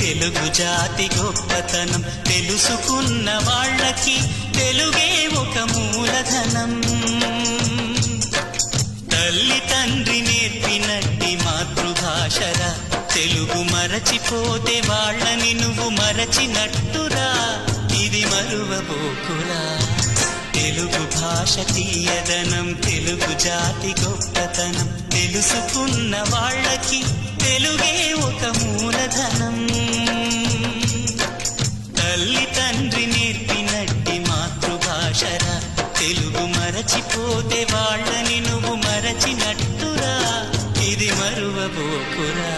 తెలుగు జాతి గొప్పతనం తెలుసుకున్న వాళ్ళకి తెలుగే ఒక మూలధనం. తల్లి తండ్రి నేర్పినట్టి మాతృభాషరా, తెలుగు మరచిపోతే వాళ్ళని నువ్వు మరచినట్టురా, ఇది మరువబోకురా. తెలుగు భాష తీయదనం తెలుగు జాతి గొప్పతనం తెలుసుకున్న వాళ్ళకి తెలుగే ఒక మూలధనం. తల్లి తండ్రి నేర్పినట్టి మాతృభాషరా, తెలుగు మరచిపోతే వాళ్ళని నువ్వు మరచినట్టురా, ఇది మరువబోకురా.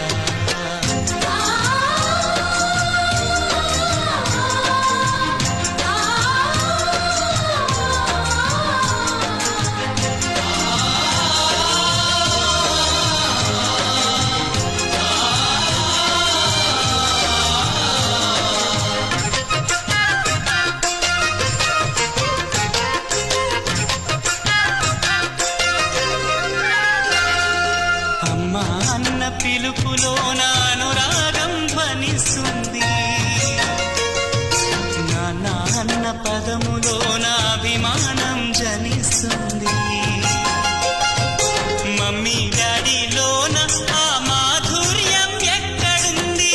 పిలుపులోన అనురాగం ధ్వనిస్తుంది, నాన్న అన్న పదములోన అభిమానం జనిస్తుంది. మమ్మీ డాడీలోన ఆ మాధుర్యం ఎక్కడుంది?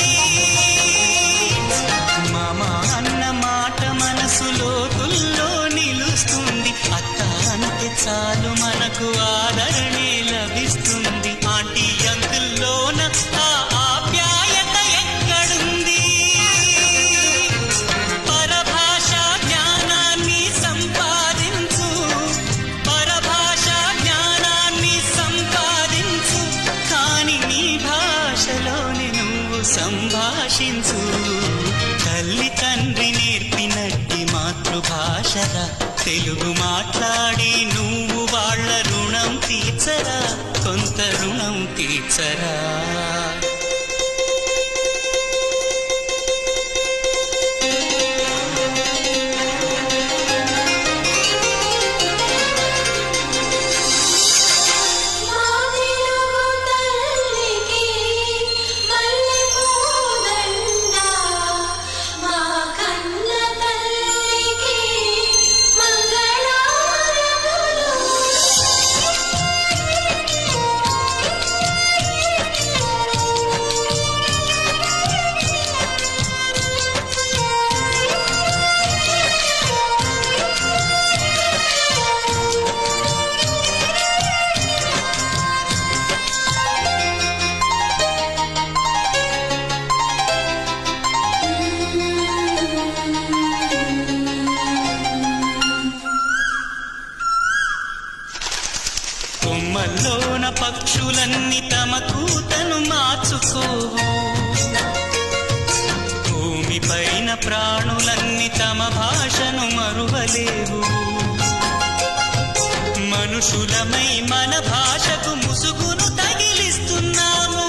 మామ అన్న మాట మనసులో తుల్లో నిలుస్తుంది. అత్త అంటే చాలు మనకు ఆదరణే లభిస్తుంది. ఆంటీ అంకుల్లోన ఆ ఆప్యాయత ఎక్కడుంది? పరభాషా జ్ఞానాన్ని సంపాదించు, పరభాషా జ్ఞానాన్ని సంపాదించు, కాని నీ భాషలోని నువ్వు సంభాషించు. తల్లి తండ్రి నేర్పినట్టి మాతృభాషరా, తెలుగు మాట్లాడి నువ్వు వాళ్ళ రుణం తీర్చరా, కొంత రుణం తీర్చరా. కొమ్మల్లోన పక్షులన్నీ తమ కూతను మార్చుకోవు, భూమిపైన ప్రాణులన్నీ తమ భాషను మరువలేవు. మనుషులమై మన భాషకు ముసుగును తగిలిస్తున్నాము.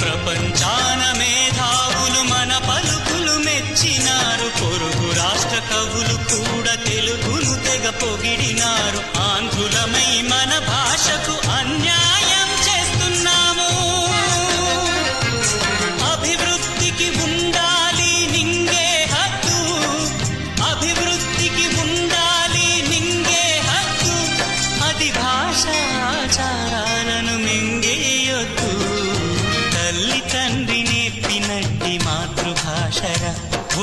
ప్రపంచాన మేధావులు మన పలుకులు మెచ్చినారు. పొరుగు రాష్ట్ర కవులు కూడా తెలుగును తెగ పొగిడినారు. ఆంధ్రులమై మన భాషకు అన్యాయం చేస్తున్నాము. అభివృద్ధికి ఉండాలి నింగే హక్కు, అభివృద్ధికి ఉండాలి నింగే హక్కు, అది భాషాచారాలను మింగేయొద్దు. తల్లి తండ్రి నేర్పినట్టి మాతృభాషరా,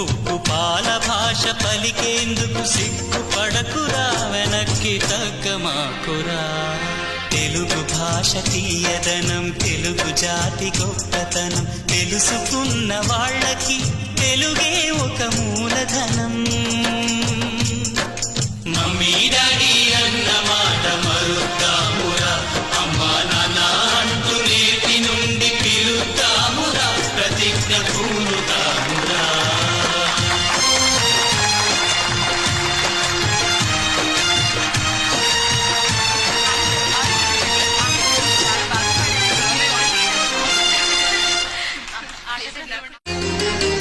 ఉప్పు పాల భాష పలికేందుకు సిగ్గుపడకురా, వెనక్కి తగ్గమాకురా. తెలుగు భాష తీయదనం తెలుగు జాతి గొప్పతనం తెలుసుకున్న వాళ్ళకి తెలుగే ఒక మూలధనం. మమ్మీ డాడీ అన్న మాట మరుద్దామురా, అమ్మా నాన్న అంటూ నేటి నుండి పిలుద్దామురా, ప్రతిజ్ఞ పూనుతామురా. Thank you.